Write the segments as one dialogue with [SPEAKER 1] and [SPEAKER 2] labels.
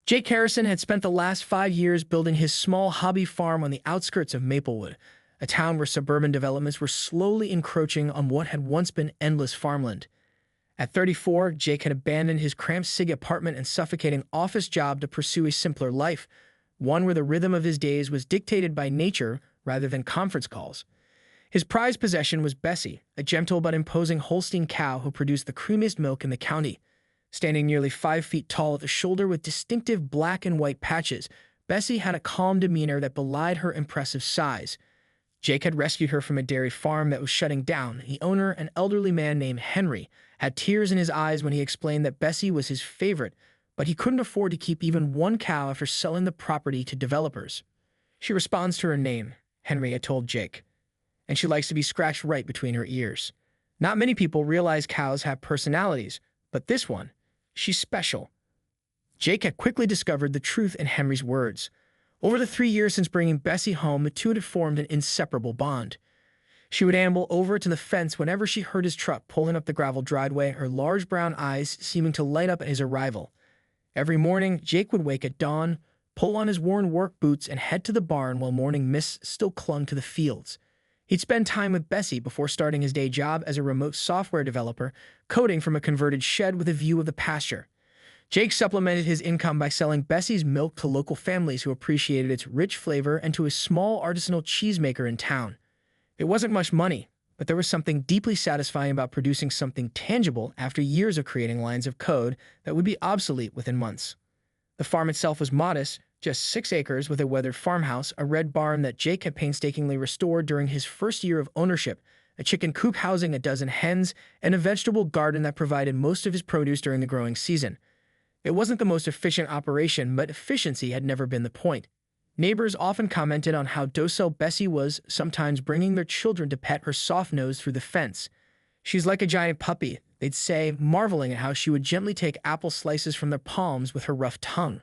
[SPEAKER 1] Jake Harrison had spent the last 5 years building his small hobby farm on the outskirts of Maplewood, a town where suburban developments were slowly encroaching on what had once been endless farmland. At 34, Jake had abandoned his cramped city apartment and suffocating office job to pursue a simpler life, one where the rhythm of his days was dictated by nature rather than conference calls. His prized possession was Bessie, a gentle but imposing Holstein cow who produced the creamiest milk in the county. Standing nearly 5 feet tall at the shoulder with distinctive black and white patches, Bessie had a calm demeanor that belied her impressive size. Jake had rescued her from a dairy farm that was shutting down. The owner, an elderly man named Henry, had tears in his eyes when he explained that Bessie was his favorite, but he couldn't afford to keep even one cow after selling the property to developers. "She responds to her name," Henry had told Jake, "and she likes to be scratched right between her ears. Not many people realize cows have personalities, but this one, she's special." Jake had quickly discovered the truth in Henry's words. Over the 3 years since bringing Bessie home, the two had formed an inseparable bond. She would amble over to the fence whenever she heard his truck pulling up the gravel driveway, her large brown eyes seeming to light up at his arrival. Every morning, Jake would wake at dawn, pull on his worn work boots, and head to the barn while morning mists still clung to the fields. He'd spend time with Bessie before starting his day job as a remote software developer, coding from a converted shed with a view of the pasture. Jake supplemented his income by selling Bessie's milk to local families who appreciated its rich flavor and to a small artisanal cheesemaker in town. It wasn't much money, but there was something deeply satisfying about producing something tangible after years of creating lines of code that would be obsolete within months. The farm itself was modest, just 6 acres with a weathered farmhouse, a red barn that Jake had painstakingly restored during his first year of ownership, a chicken coop housing a dozen hens, and a vegetable garden that provided most of his produce during the growing season. It wasn't the most efficient operation, but efficiency had never been the point. Neighbors often commented on how docile Bessie was, sometimes bringing their children to pet her soft nose through the fence. "She's like a giant puppy," they'd say, marveling at how she would gently take apple slices from their palms with her rough tongue.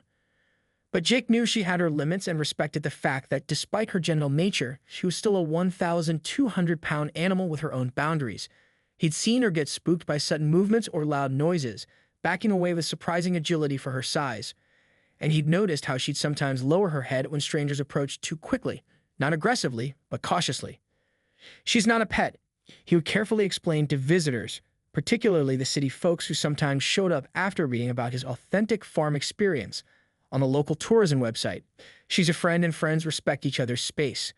[SPEAKER 1] But Jake knew she had her limits and respected the fact that despite her gentle nature, she was still a 1,200-pound animal with her own boundaries. He'd seen her get spooked by sudden movements or loud noises, backing away with surprising agility for her size. And he'd noticed how she'd sometimes lower her head when strangers approached too quickly, not aggressively, but cautiously. "She's not a pet," he would carefully explain to visitors, particularly the city folks who sometimes showed up after reading about his authentic farm experience on the local tourism website. "She's a friend, and friends respect each other's space."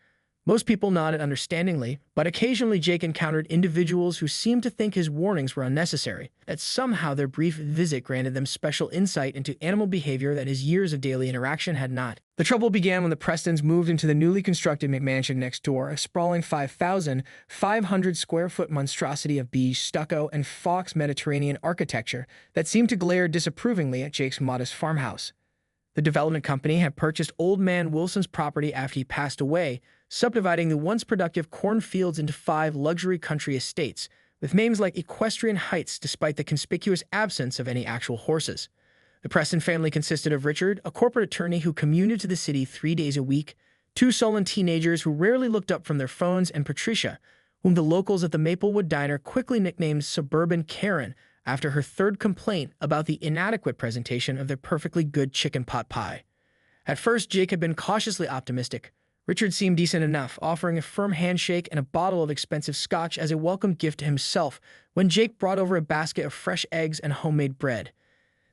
[SPEAKER 1] Most people nodded understandingly, but occasionally Jake encountered individuals who seemed to think his warnings were unnecessary, that somehow their brief visit granted them special insight into animal behavior that his years of daily interaction had not. The trouble began when the Prestons moved into the newly constructed McMansion next door, a sprawling 5,500-square-foot monstrosity of beige stucco and fox Mediterranean architecture that seemed to glare disapprovingly at Jake's modest farmhouse. The development company had purchased Old Man Wilson's property after he passed away, subdividing the once productive cornfields into 5 luxury country estates, with names like Equestrian Heights despite the conspicuous absence of any actual horses. The Preston family consisted of Richard, a corporate attorney who commuted to the city 3 days a week, 2 sullen teenagers who rarely looked up from their phones, and Patricia, whom the locals at the Maplewood Diner quickly nicknamed Suburban Karen after her 3rd complaint about the inadequate presentation of their perfectly good chicken pot pie. At first, Jake had been cautiously optimistic. Richard seemed decent enough, offering a firm handshake and a bottle of expensive scotch as a welcome gift to himself when Jake brought over a basket of fresh eggs and homemade bread.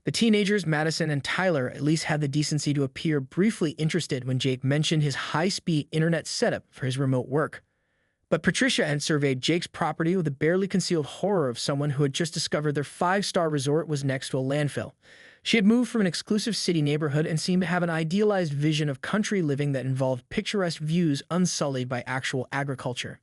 [SPEAKER 1] The teenagers, Madison and Tyler, at least had the decency to appear briefly interested when Jake mentioned his high-speed internet setup for his remote work. But Patricia had surveyed Jake's property with the barely concealed horror of someone who had just discovered their 5-star resort was next to a landfill. She had moved from an exclusive city neighborhood and seemed to have an idealized vision of country living that involved picturesque views unsullied by actual agriculture.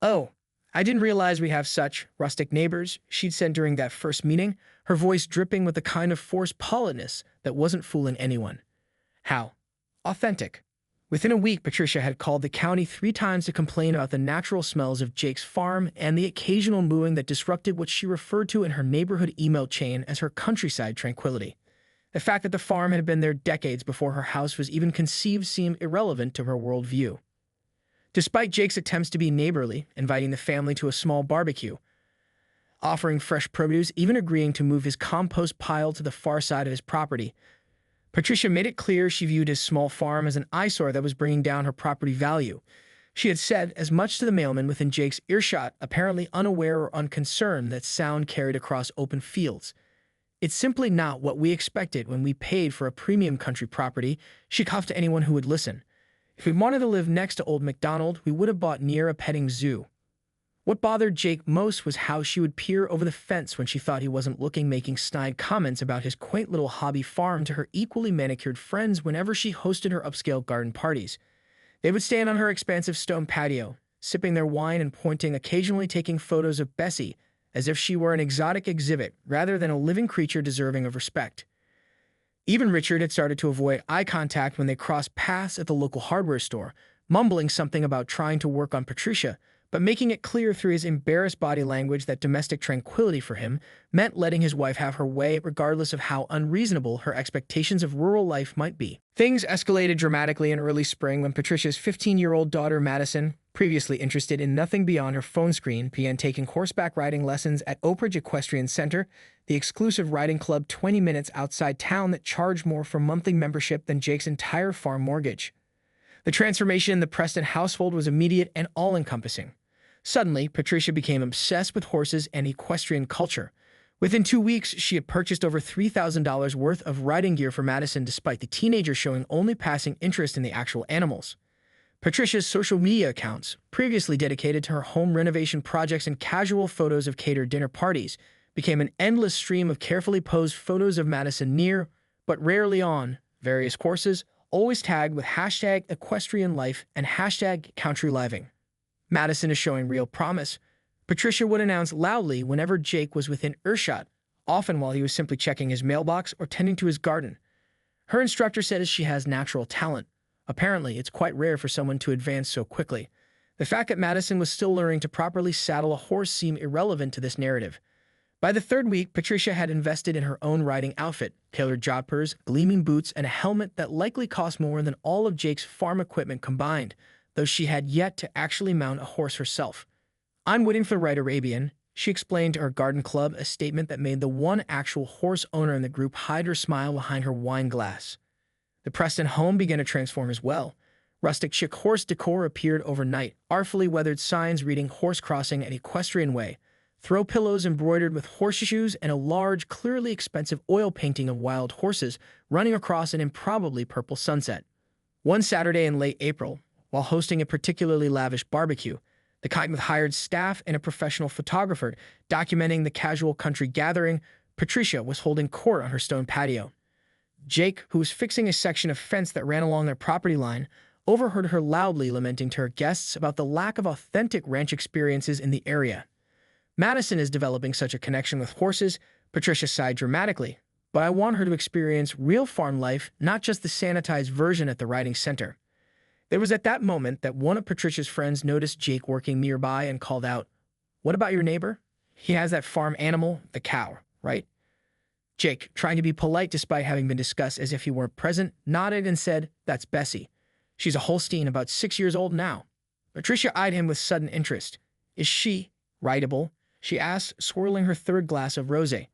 [SPEAKER 1] "Oh, I didn't realize we have such rustic neighbors," she'd said during that first meeting, her voice dripping with the kind of forced politeness that wasn't fooling anyone. How authentic. Within a week, Patricia had called the county 3 times to complain about the natural smells of Jake's farm and the occasional mooing that disrupted what she referred to in her neighborhood email chain as her countryside tranquility. The fact that the farm had been there decades before her house was even conceived seemed irrelevant to her worldview. Despite Jake's attempts to be neighborly, inviting the family to a small barbecue, offering fresh produce, even agreeing to move his compost pile to the far side of his property, Patricia made it clear she viewed his small farm as an eyesore that was bringing down her property value. She had said as much to the mailman within Jake's earshot, apparently unaware or unconcerned that sound carried across open fields. "It's simply not what we expected when we paid for a premium country property," she coughed to anyone who would listen. "If we wanted to live next to Old MacDonald, we would have bought near a petting zoo." What bothered Jake most was how she would peer over the fence when she thought he wasn't looking, making snide comments about his quaint little hobby farm to her equally manicured friends whenever she hosted her upscale garden parties. They would stand on her expansive stone patio, sipping their wine and pointing, occasionally taking photos of Bessie, as if she were an exotic exhibit rather than a living creature deserving of respect. Even Richard had started to avoid eye contact when they crossed paths at the local hardware store, mumbling something about trying to work on Patricia, but making it clear through his embarrassed body language that domestic tranquility for him meant letting his wife have her way regardless of how unreasonable her expectations of rural life might be. Things escalated dramatically in early spring when Patricia's 15-year-old daughter Madison, previously interested in nothing beyond her phone screen, began taking horseback riding lessons at Oak Ridge Equestrian Center, the exclusive riding club 20 minutes outside town that charged more for monthly membership than Jake's entire farm mortgage. The transformation in the Preston household was immediate and all-encompassing. Suddenly, Patricia became obsessed with horses and equestrian culture. Within 2 weeks, she had purchased over $3,000 worth of riding gear for Madison, despite the teenager showing only passing interest in the actual animals. Patricia's social media accounts, previously dedicated to her home renovation projects and casual photos of catered dinner parties, became an endless stream of carefully posed photos of Madison near, but rarely on, various courses, always tagged with hashtag equestrian life and hashtag country living. "Madison is showing real promise," Patricia would announce loudly whenever Jake was within earshot, often while he was simply checking his mailbox or tending to his garden. Her instructor says she has natural talent. Apparently, it's quite rare for someone to advance so quickly. The fact that Madison was still learning to properly saddle a horse seemed irrelevant to this narrative. By the third week, Patricia had invested in her own riding outfit, tailored jodhpurs, gleaming boots, and a helmet that likely cost more than all of Jake's farm equipment combined, though she had yet to actually mount a horse herself. "I'm waiting for the right Arabian," she explained to her garden club, a statement that made the one actual horse owner in the group hide her smile behind her wine glass. The Preston home began to transform as well. Rustic chic horse decor appeared overnight, artfully weathered signs reading "Horse Crossing" and "Equestrian Way," throw pillows embroidered with horseshoes, and a large, clearly expensive oil painting of wild horses running across an improbably purple sunset. One Saturday in late April, while hosting a particularly lavish barbecue, the kind with hired staff and a professional photographer documenting the casual country gathering, Patricia was holding court on her stone patio. Jake, who was fixing a section of fence that ran along their property line, overheard her loudly lamenting to her guests about the lack of authentic ranch experiences in the area. "Madison is developing such a connection with horses," Patricia sighed dramatically, "but I want her to experience real farm life, not just the sanitized version at the riding center." It was at that moment that one of Patricia's friends noticed Jake working nearby and called out, "What about your neighbor? He has that farm animal, the cow, right?" Jake, trying to be polite despite having been discussed as if he weren't present, nodded and said, "That's Bessie. She's a Holstein, about 6 years old now." Patricia eyed him with sudden interest. "Is she rideable?" she asked, swirling her third glass of rosé.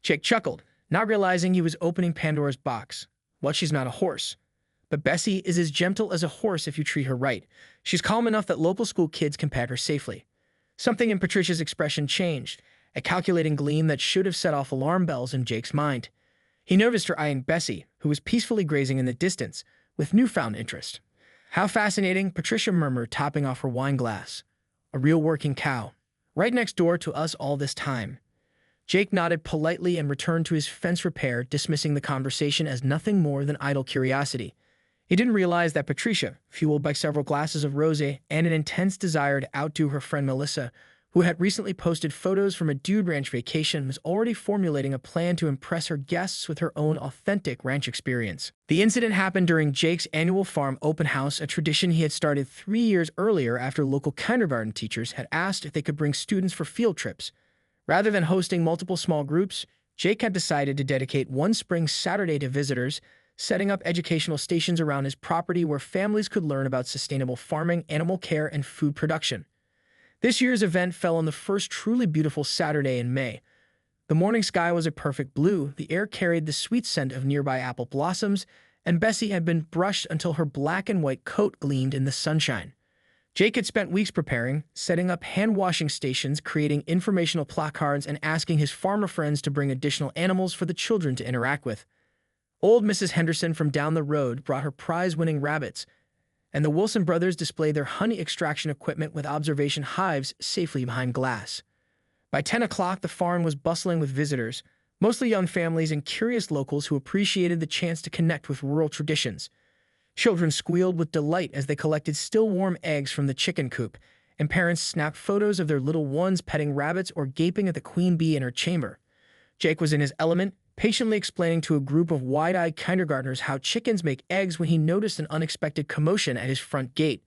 [SPEAKER 1] Jake chuckled, not realizing he was opening Pandora's box. "Well, she's not a horse. But Bessie is as gentle as a horse if you treat her right. She's calm enough that local school kids can pet her safely." Something in Patricia's expression changed, a calculating gleam that should have set off alarm bells in Jake's mind. He noticed her eyeing Bessie, who was peacefully grazing in the distance, with newfound interest. "How fascinating," Patricia murmured, topping off her wine glass. "A real working cow. Right next door to us all this time." Jake nodded politely and returned to his fence repair, dismissing the conversation as nothing more than idle curiosity. He didn't realize that Patricia, fueled by several glasses of rosé and an intense desire to outdo her friend Melissa, who had recently posted photos from a dude ranch vacation, was already formulating a plan to impress her guests with her own authentic ranch experience. The incident happened during Jake's annual farm open house, a tradition he had started 3 years earlier after local kindergarten teachers had asked if they could bring students for field trips. Rather than hosting multiple small groups, Jake had decided to dedicate one spring Saturday to visitors, setting up educational stations around his property where families could learn about sustainable farming, animal care, and food production. This year's event fell on the first truly beautiful Saturday in May. The morning sky was a perfect blue, the air carried the sweet scent of nearby apple blossoms, and Bessie had been brushed until her black and white coat gleamed in the sunshine. Jake had spent weeks preparing, setting up hand-washing stations, creating informational placards, and asking his farmer friends to bring additional animals for the children to interact with. Old Mrs. Henderson from down the road brought her prize-winning rabbits, and the Wilson brothers displayed their honey extraction equipment with observation hives safely behind glass. By 10 o'clock, the farm was bustling with visitors, mostly young families and curious locals who appreciated the chance to connect with rural traditions. Children squealed with delight as they collected still warm eggs from the chicken coop, and parents snapped photos of their little ones petting rabbits or gaping at the queen bee in her chamber. Jake was in his element, patiently explaining to a group of wide-eyed kindergartners how chickens make eggs when he noticed an unexpected commotion at his front gate.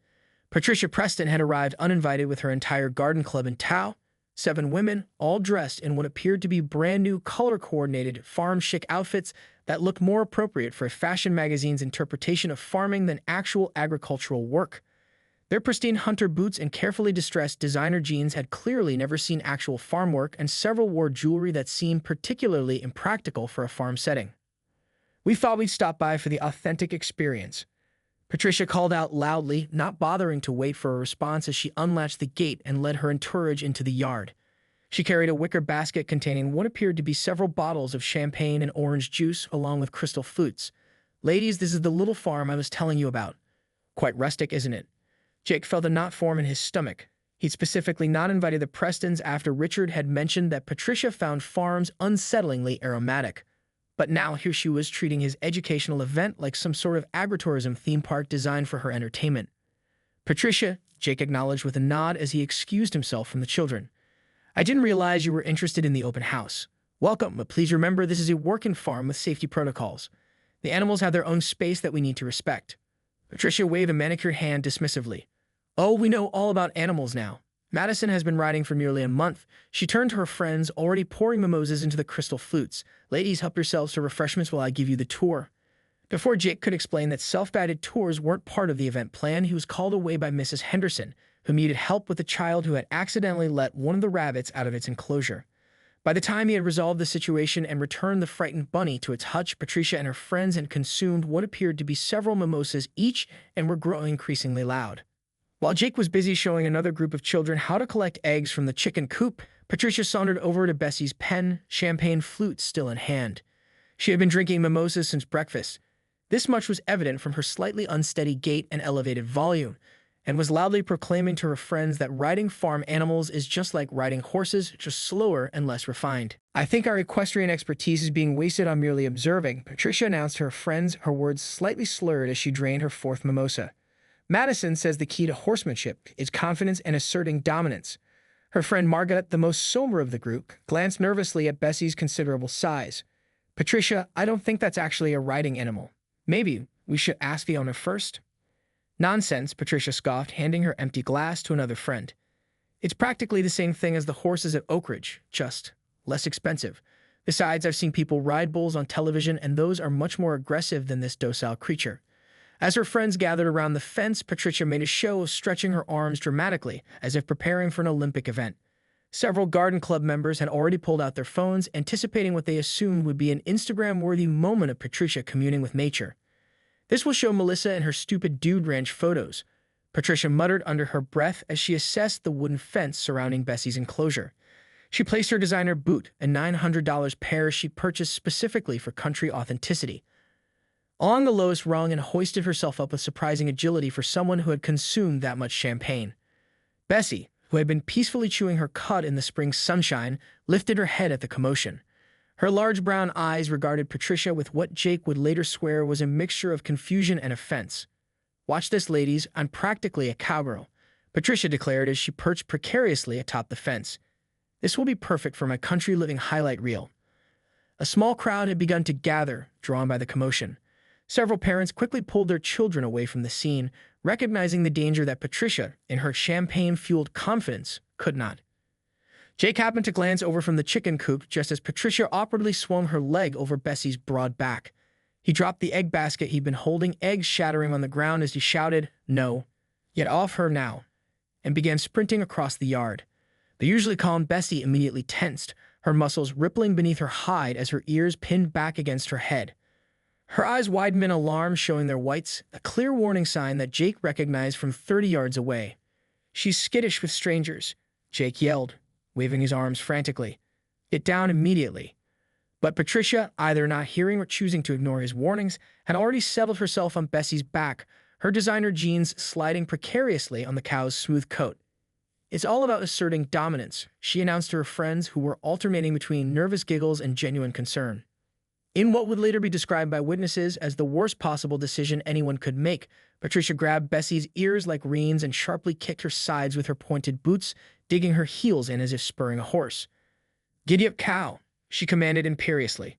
[SPEAKER 1] Patricia Preston had arrived uninvited with her entire garden club in tow, 7 women, all dressed in what appeared to be brand-new color-coordinated farm-chic outfits that looked more appropriate for a fashion magazine's interpretation of farming than actual agricultural work. Their pristine hunter boots and carefully distressed designer jeans had clearly never seen actual farm work, and several wore jewelry that seemed particularly impractical for a farm setting. "We thought we'd stop by for the authentic experience," Patricia called out loudly, not bothering to wait for a response as she unlatched the gate and led her entourage into the yard. She carried a wicker basket containing what appeared to be several bottles of champagne and orange juice, along with crystal flutes. "Ladies, this is the little farm I was telling you about. Quite rustic, isn't it?" Jake felt a knot form in his stomach. He'd specifically not invited the Prestons after Richard had mentioned that Patricia found farms unsettlingly aromatic. But now here she was treating his educational event like some sort of agritourism theme park designed for her entertainment. "Patricia," Jake acknowledged with a nod as he excused himself from the children. "I didn't realize you were interested in the open house. Welcome, but please remember this is a working farm with safety protocols. The animals have their own space that we need to respect." Patricia waved a manicured hand dismissively. "Oh, we know all about animals now. Madison has been riding for nearly a month." She turned to her friends, already pouring mimosas into the crystal flutes. "Ladies, help yourselves to refreshments while I give you the tour." Before Jake could explain that self-guided tours weren't part of the event plan, he was called away by Mrs. Henderson, who needed help with a child who had accidentally let one of the rabbits out of its enclosure. By the time he had resolved the situation and returned the frightened bunny to its hutch, Patricia and her friends had consumed what appeared to be several mimosas each and were growing increasingly loud. While Jake was busy showing another group of children how to collect eggs from the chicken coop, Patricia sauntered over to Bessie's pen, champagne flute still in hand. She had been drinking mimosas since breakfast. This much was evident from her slightly unsteady gait and elevated volume, and was loudly proclaiming to her friends that riding farm animals is just like riding horses, just slower and less refined. "I think our equestrian expertise is being wasted on merely observing," Patricia announced to her friends, her words slightly slurred as she drained her 4th mimosa. "Madison says the key to horsemanship is confidence and asserting dominance." Her friend Margaret, the most sober of the group, glanced nervously at Bessie's considerable size. "Patricia, I don't think that's actually a riding animal. Maybe we should ask the owner first?" "Nonsense," Patricia scoffed, handing her empty glass to another friend. "It's practically the same thing as the horses at Oak Ridge, just less expensive. Besides, I've seen people ride bulls on television, and those are much more aggressive than this docile creature." As her friends gathered around the fence, Patricia made a show of stretching her arms dramatically, as if preparing for an Olympic event. Several garden club members had already pulled out their phones, anticipating what they assumed would be an Instagram-worthy moment of Patricia communing with nature. "This will show Melissa and her stupid dude ranch photos," Patricia muttered under her breath as she assessed the wooden fence surrounding Bessie's enclosure. She placed her designer boot, a $900 pair she purchased specifically for country authenticity, on the lowest rung and hoisted herself up with surprising agility for someone who had consumed that much champagne. Bessie, who had been peacefully chewing her cud in the spring sunshine, lifted her head at the commotion. Her large brown eyes regarded Patricia with what Jake would later swear was a mixture of confusion and offense. "Watch this, ladies. I'm practically a cowgirl," Patricia declared as she perched precariously atop the fence. "This will be perfect for my country living highlight reel." A small crowd had begun to gather, drawn by the commotion. Several parents quickly pulled their children away from the scene, recognizing the danger that Patricia, in her champagne-fueled confidence, could not. Jake happened to glance over from the chicken coop just as Patricia awkwardly swung her leg over Bessie's broad back. He dropped the egg basket he'd been holding, eggs shattering on the ground as he shouted, "No, get off her now," and began sprinting across the yard. The usually calm Bessie immediately tensed, her muscles rippling beneath her hide as her ears pinned back against her head. Her eyes widened in alarm, showing their whites, a clear warning sign that Jake recognized from 30 yards away. "She's skittish with strangers," Jake yelled, waving his arms frantically. "Get down immediately." But Patricia, either not hearing or choosing to ignore his warnings, had already settled herself on Bessie's back, her designer jeans sliding precariously on the cow's smooth coat. "It's all about asserting dominance," she announced to her friends, who were alternating between nervous giggles and genuine concern. In what would later be described by witnesses as the worst possible decision anyone could make, Patricia grabbed Bessie's ears like reins and sharply kicked her sides with her pointed boots, digging her heels in as if spurring a horse. "Giddy up, cow," she commanded imperiously.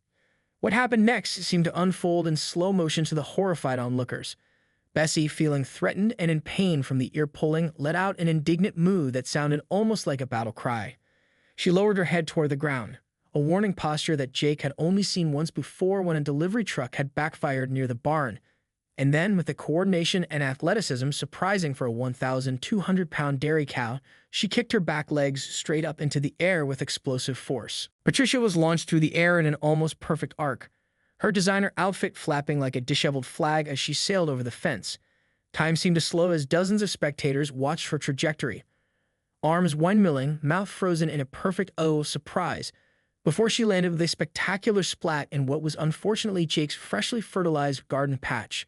[SPEAKER 1] What happened next seemed to unfold in slow motion to the horrified onlookers. Bessie, feeling threatened and in pain from the ear-pulling, let out an indignant moo that sounded almost like a battle cry. She lowered her head toward the ground, a warning posture that Jake had only seen once before when a delivery truck had backfired near the barn. And then, with a coordination and athleticism surprising for a 1,200-pound dairy cow, she kicked her back legs straight up into the air with explosive force. Patricia was launched through the air in an almost perfect arc, her designer outfit flapping like a disheveled flag as she sailed over the fence. Time seemed to slow as dozens of spectators watched her trajectory, arms windmilling, mouth frozen in a perfect O of surprise, before she landed with a spectacular splat in what was unfortunately Jake's freshly fertilized garden patch.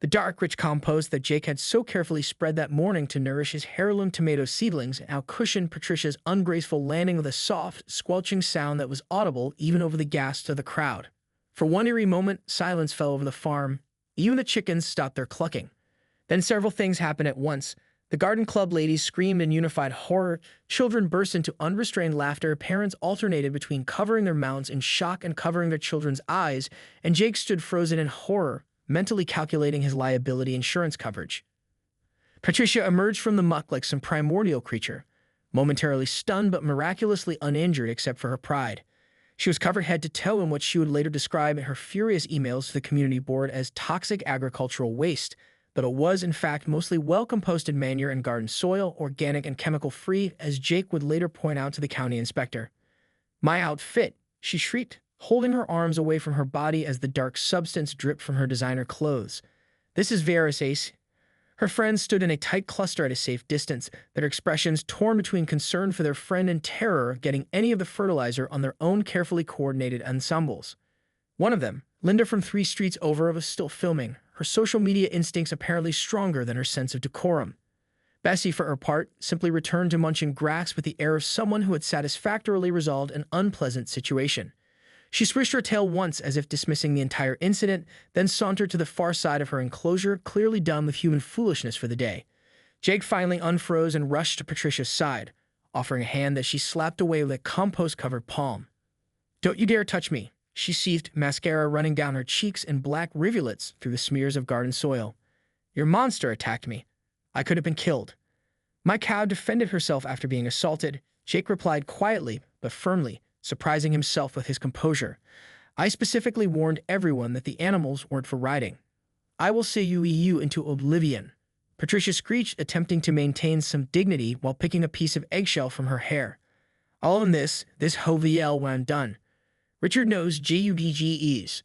[SPEAKER 1] The dark, rich compost that Jake had so carefully spread that morning to nourish his heirloom tomato seedlings now cushioned Patricia's ungraceful landing with a soft, squelching sound that was audible even over the gasps of the crowd. For one eerie moment, silence fell over the farm. Even the chickens stopped their clucking. Then several things happened at once. The garden club ladies screamed in unified horror, children burst into unrestrained laughter, parents alternated between covering their mouths in shock and covering their children's eyes, and Jake stood frozen in horror, mentally calculating his liability insurance coverage. Patricia emerged from the muck like some primordial creature, momentarily stunned but miraculously uninjured except for her pride. She was covered head to toe in what she would later describe in her furious emails to the community board as toxic agricultural waste, but it was, in fact, mostly well-composted manure and garden soil, organic and chemical-free, as Jake would later point out to the county inspector. "My outfit," she shrieked, holding her arms away from her body as the dark substance dripped from her designer clothes. "This is Verisace." Her friends stood in a tight cluster at a safe distance, their expressions torn between concern for their friend and terror of getting any of the fertilizer on their own carefully coordinated ensembles. One of them, Linda from 3 streets over, was still filming, her social media instincts apparently stronger than her sense of decorum. Bessie, for her part, simply returned to munching grass with the air of someone who had satisfactorily resolved an unpleasant situation. She swished her tail once as if dismissing the entire incident, then sauntered to the far side of her enclosure, clearly done with human foolishness for the day. Jake finally unfroze and rushed to Patricia's side, offering a hand that she slapped away with a compost-covered palm. "Don't you dare touch me," she seethed, mascara running down her cheeks and black rivulets through the smears of garden soil. "Your monster attacked me. I could have been killed." "My cow defended herself after being assaulted," Jake replied quietly but firmly, surprising himself with his composure. "I specifically warned everyone that the animals weren't for riding." "I will say you into oblivion," Patricia screeched, attempting to maintain some dignity while picking a piece of eggshell from her hair. All in this Hoviel when done. "Richard knows GUBGEs."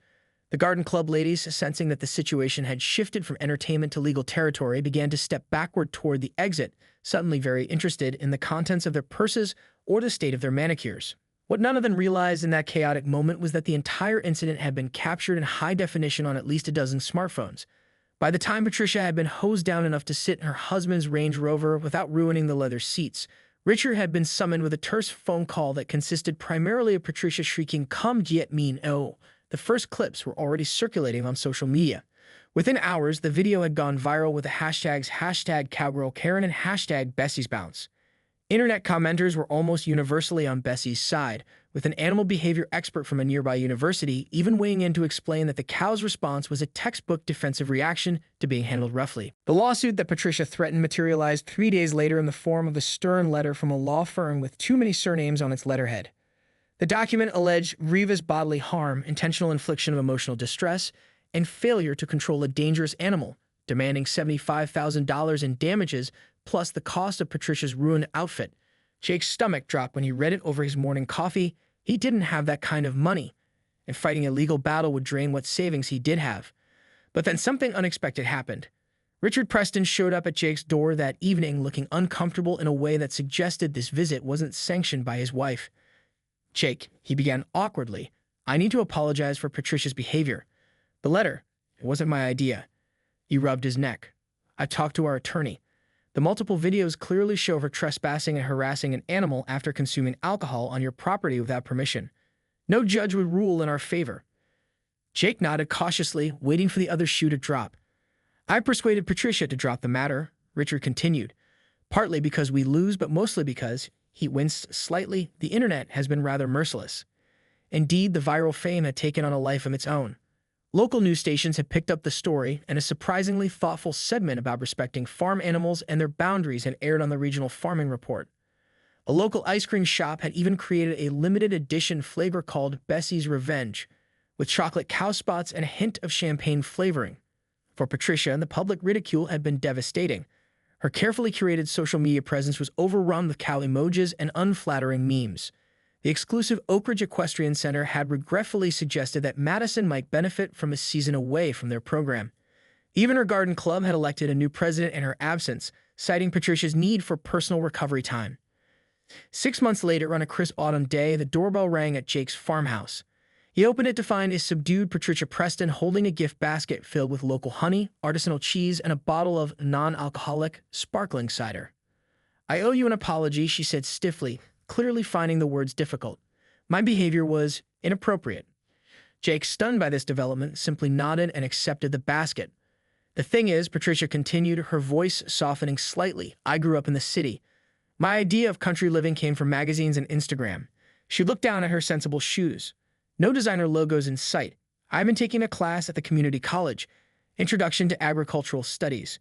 [SPEAKER 1] The garden club ladies, sensing that the situation had shifted from entertainment to legal territory, began to step backward toward the exit, suddenly very interested in the contents of their purses or the state of their manicures. What none of them realized in that chaotic moment was that the entire incident had been captured in high definition on at least a dozen smartphones. By the time Patricia had been hosed down enough to sit in her husband's Range Rover without ruining the leather seats, Richard had been summoned with a terse phone call that consisted primarily of Patricia shrieking, "Come get me, no." The first clips were already circulating on social media. Within hours, the video had gone viral with the hashtags #CowgirlKaren and #Bessie'sBounce. Internet commenters were almost universally on Bessie's side, with an animal behavior expert from a nearby university even weighing in to explain that the cow's response was a textbook defensive reaction to being handled roughly. The lawsuit that Patricia threatened materialized 3 days later in the form of a stern letter from a law firm with too many surnames on its letterhead. The document alleged grievous bodily harm, intentional infliction of emotional distress, and failure to control a dangerous animal, demanding $75,000 in damages plus the cost of Patricia's ruined outfit. Jake's stomach dropped when he read it over his morning coffee. He didn't have that kind of money, and fighting a legal battle would drain what savings he did have. But then something unexpected happened. Richard Preston showed up at Jake's door that evening looking uncomfortable in a way that suggested this visit wasn't sanctioned by his wife. "Jake," he began awkwardly, "I need to apologize for Patricia's behavior. The letter, it wasn't my idea." He rubbed his neck. "I talked to our attorney. The multiple videos clearly show her trespassing and harassing an animal after consuming alcohol on your property without permission. No judge would rule in our favor." Jake nodded cautiously, waiting for the other shoe to drop. "I persuaded Patricia to drop the matter," Richard continued, "partly because we lose, but mostly because," he winced slightly, "the internet has been rather merciless. Indeed, the viral fame had taken on a life of its own. Local news stations had picked up the story, and a surprisingly thoughtful segment about respecting farm animals and their boundaries had aired on the regional farming report. A local ice cream shop had even created a limited edition flavor called Bessie's Revenge, with chocolate cow spots and a hint of champagne flavoring. For Patricia, the public ridicule had been devastating. Her carefully curated social media presence was overrun with cow emojis and unflattering memes. The exclusive Oak Ridge Equestrian Center had regretfully suggested that Madison might benefit from a season away from their program. Even her garden club had elected a new president in her absence, citing Patricia's need for personal recovery time. 6 months later, on a crisp autumn day, the doorbell rang at Jake's farmhouse. He opened it to find a subdued Patricia Preston holding a gift basket filled with local honey, artisanal cheese, and a bottle of non-alcoholic sparkling cider. "I owe you an apology," she said stiffly, clearly finding the words difficult. "My behavior was inappropriate." Jake, stunned by this development, simply nodded and accepted the basket. "The thing is," Patricia continued, her voice softening slightly, "I grew up in the city. My idea of country living came from magazines and Instagram." She looked down at her sensible shoes. "No designer logos in sight. I've been taking a class at the community college, Introduction to Agricultural Studies.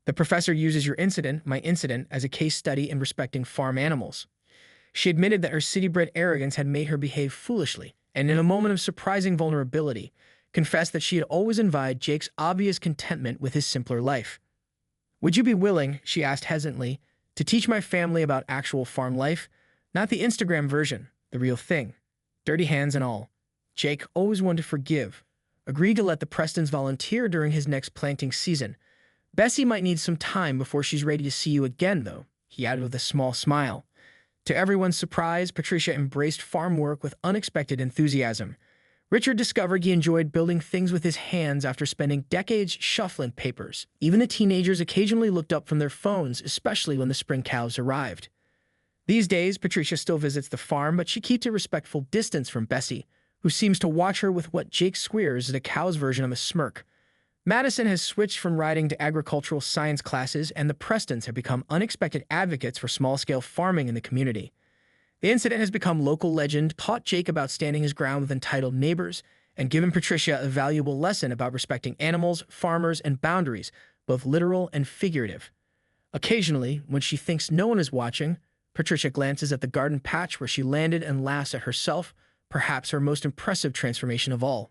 [SPEAKER 1] The professor uses your incident, my incident, as a case study in respecting farm animals." She admitted that her city-bred arrogance had made her behave foolishly, and in a moment of surprising vulnerability, confessed that she had always envied Jake's obvious contentment with his simpler life. "Would you be willing," she asked hesitantly, "to teach my family about actual farm life? Not the Instagram version, the real thing. Dirty hands and all." Jake, always one to forgive, agreed to let the Prestons volunteer during his next planting season. "Bessie might need some time before she's ready to see you again, though," he added with a small smile. To everyone's surprise, Patricia embraced farm work with unexpected enthusiasm. Richard discovered he enjoyed building things with his hands after spending decades shuffling papers. Even the teenagers occasionally looked up from their phones, especially when the spring cows arrived. These days, Patricia still visits the farm, but she keeps a respectful distance from Bessie, who seems to watch her with what Jake squares as a cow's version of a smirk. Madison has switched from riding to agricultural science classes, and the Prestons have become unexpected advocates for small-scale farming in the community. The incident has become local legend, taught Jake about standing his ground with entitled neighbors, and given Patricia a valuable lesson about respecting animals, farmers, and boundaries, both literal and figurative. Occasionally, when she thinks no one is watching, Patricia glances at the garden patch where she landed and laughs at herself, perhaps her most impressive transformation of all.